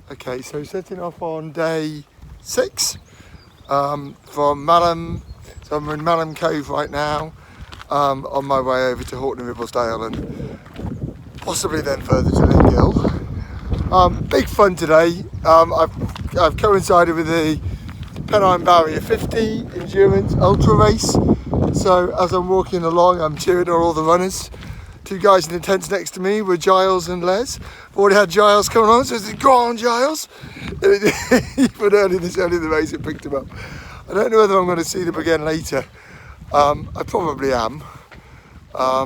Okay, so setting off on day 6 from Malham. So I'm in Malham Cove right now, on my way over to Horton and Ribblesdale and possibly then further to Ling Gill. Big fun today. I've coincided with the Pennine Barrier 50 endurance ultra race. So as I'm walking along, I'm cheering on all the runners. Two guys in the tents next to me were Giles and Les. I've already had Giles coming on, so I said, "Go on, Giles." Even early in the race, it picked him up. I don't know whether I'm going to see them again later. I probably am. I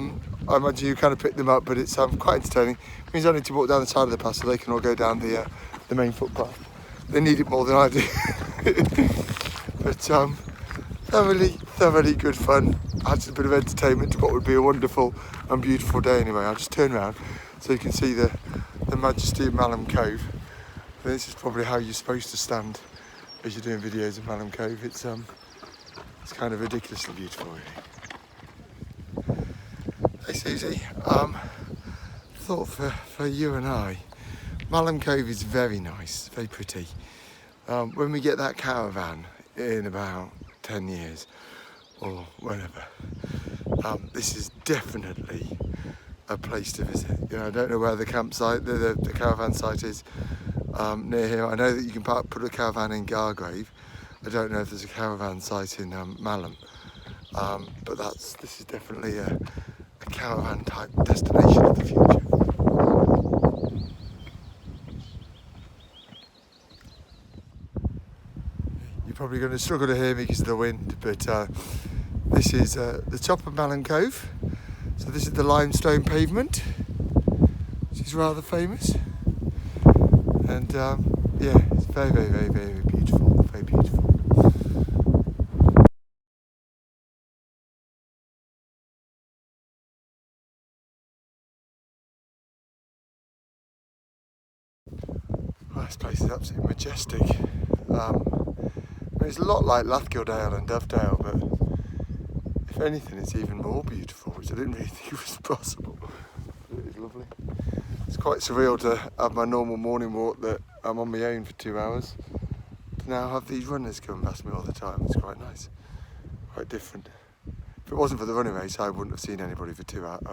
imagine you kind of pick them up, but it's quite entertaining. It means I need to walk down the side of the path so they can all go down the main footpath. They need it more than I do. But thoroughly good fun. Adds a bit of entertainment to what would be a wonderful and beautiful day anyway. I'll just turn around so you can see the Majesty of Malham Cove. This is probably how you're supposed to stand as you're doing videos of Malham Cove. It's kind of ridiculously beautiful, really. Hey Susie, thought for you and I, Malham Cove is very nice, very pretty. When we get that caravan in about 10 years or whenever, this is definitely a place to visit. You know, I don't know where the campsite, the caravan site is near here. I know that you can put a caravan in Gargrave. I don't know if there's a caravan site in Malham, but this is definitely a caravan type destination of the future. You're probably going to struggle to hear me because of the wind, but this is the top of Malham Cove. So this is the limestone pavement, which is rather famous. And yeah, it's very beautiful, very beautiful. Oh, this place is absolutely majestic. I mean, it's a lot like Lathgildale and Dovedale, but if anything, it's even more beautiful, which I didn't really think was possible. It is lovely. It's quite surreal to have my normal morning walk that I'm on my own for 2 hours, to now have these runners come past me all the time. It's quite nice, quite different. If it wasn't for the running race, I wouldn't have seen anybody for 2 hours,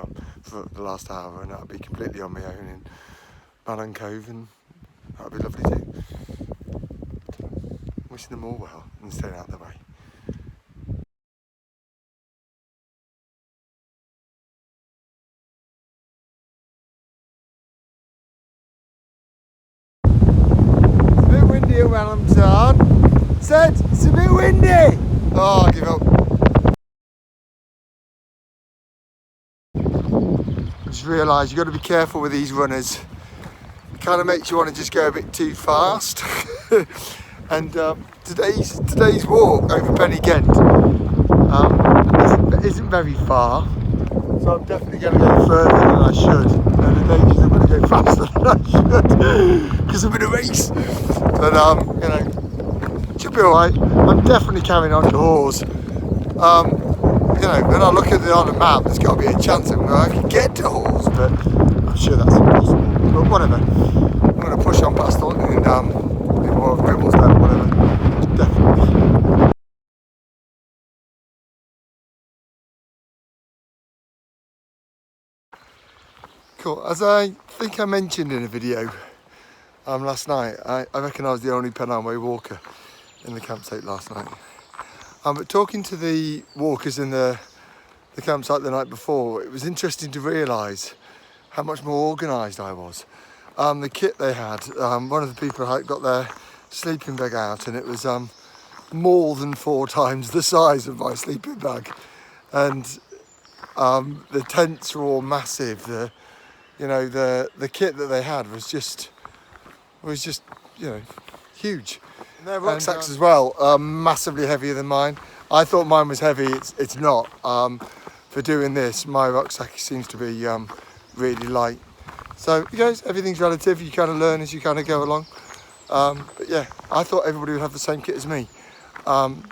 for the last hour, and I'd be completely on my own in Malham Cove, and that'd be lovely too. Wishing them all well and staying out of the way. It's a bit windy at Malham Tarn. Said, it's a bit windy! Oh, I give up. I just realised you've got to be careful with these runners. It kind of makes you want to just go a bit too fast. And today's walk over Pen-y-Ghent isn't very far, so I'm definitely going to go further than I should. And the danger is I'm going to go faster than I should because I'm in a race. But you know, it should be alright. I'm definitely carrying on to Hawes. You know, when I look at it on the map, there's got to be a chance that I can get to Hawes, but I'm sure that's impossible. But whatever, I'm going to push on past Horton and or Ribblesdale, whatever. Definitely. Cool. As I think I mentioned in a video last night, I reckon I was the only Pennine Way walker in the campsite last night. But talking to the walkers in the campsite the night before, it was interesting to realise how much more organised I was. The kit they had, one of the people had got their sleeping bag out, and it was more than 4 times the size of my sleeping bag, and the tents were all massive. The kit that they had was just you know, huge. And their rucksacks as well, massively heavier than mine. I thought mine was heavy. It's not. For doing this, my rucksack seems to be really light. So, you guys, everything's relative. You kind of learn as you kind of go along. But yeah, I thought everybody would have the same kit as me.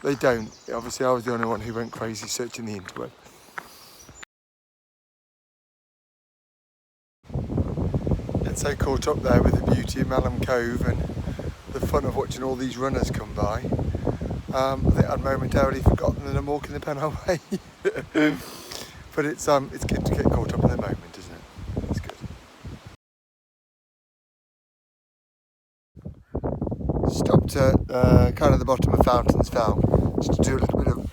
They don't. Obviously, I was the only one who went crazy searching the interweb. It's so caught up there with the beauty of Malham Cove and the fun of watching all these runners come by. I think I'd momentarily forgotten that I'm walking the Pennine Way. But it's good to get caught up in the moment, isn't it? It's good. Stopped at kind of the bottom of Fountains Fell just to do a little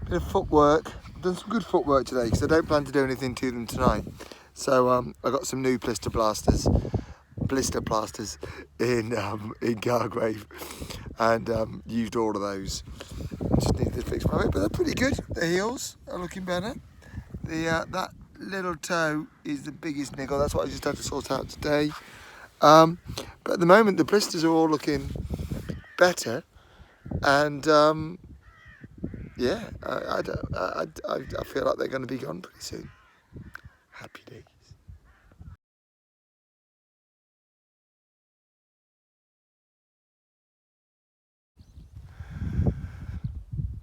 bit of footwork. I've done some good footwork today because I don't plan to do anything to them tonight. So I got some new blister plasters in Gargrave, and used all of those. Just need to fix my weight, but they're pretty good. The heels are looking better. That little toe is the biggest niggle. That's what I just had to sort out today. But at the moment, the blisters are all looking better, and yeah, I feel like they're going to be gone pretty soon. Happy days.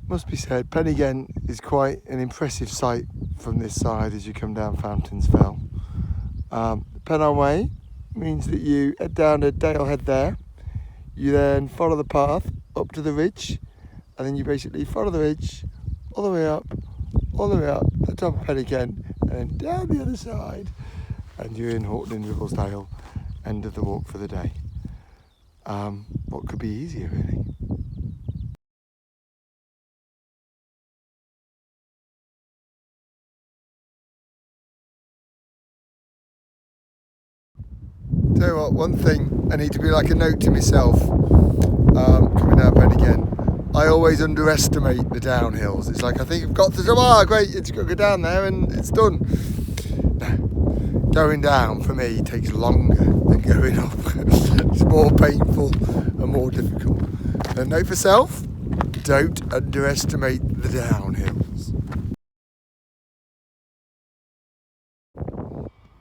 Must be said, Pen-y-Ghent is quite an impressive sight from this side as you come down Fountains Fell. Pennine Way means that you head down to Dale Head there. You then follow the path up to the ridge, and then you basically follow the ridge all the way up to the top of Pen-y-Ghent, and then down the other side, and you're in Horton-in-Ribblesdale, end of the walk for the day. What could be easier, really? Tell you what, one thing I need to be like a note to myself, coming down Pen-y-Ghent, I always underestimate the downhills. It's like I think I've got to go, great, it's got to go down there and it's done. No, going down for me takes longer than going up. It's more painful and more difficult. And note for self, don't underestimate the downhills.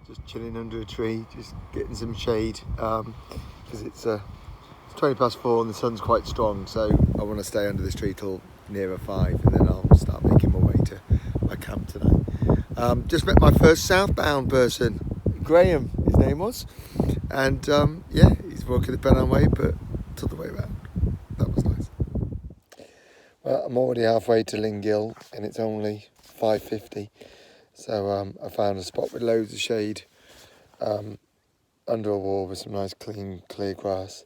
Just chilling under a tree, just getting some shade, because it's 20 past 4 and the sun's quite strong, so I want to stay under this tree till nearer 5, and then I'll start making my way to my camp tonight. Just met my first southbound person, Graham, his name was, and yeah, he's walking the Pennine Way, but took the way around. That was nice. Well, I'm already halfway to Ling Gill, and it's only 5:50. So I found a spot with loads of shade under a wall with some nice clean clear grass,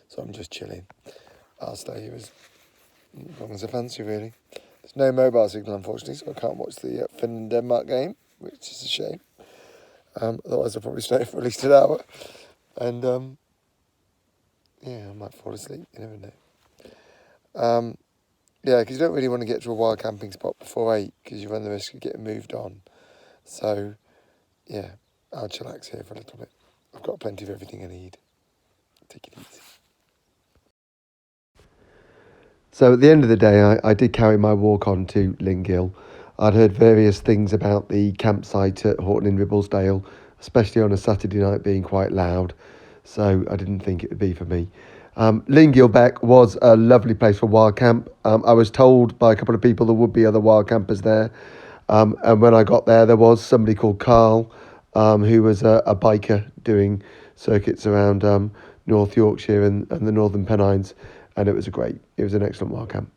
so I'm just chilling. I'll stay here as long as I fancy, really. There's no mobile signal, unfortunately, so I can't watch the Finland Denmark game, which is a shame. Otherwise I'll probably stay for at least an hour, and yeah, I might fall asleep, you never know. Yeah, because you don't really want to get to a wild camping spot before 8 because you run the risk of getting moved on. So, yeah, I'll chillax here for a little bit. I've got plenty of everything I need. Take it easy. So at the end of the day, I did carry my walk on to Ling Gill. I'd heard various things about the campsite at Horton-in-Ribblesdale, especially on a Saturday night being quite loud. So I didn't think it would be for me. Ling Gill Beck was a lovely place for wild camp. I was told by a couple of people there would be other wild campers there. And when I got there was somebody called Carl, who was a biker doing circuits around North Yorkshire and the Northern Pennines. And it was an excellent wild camp.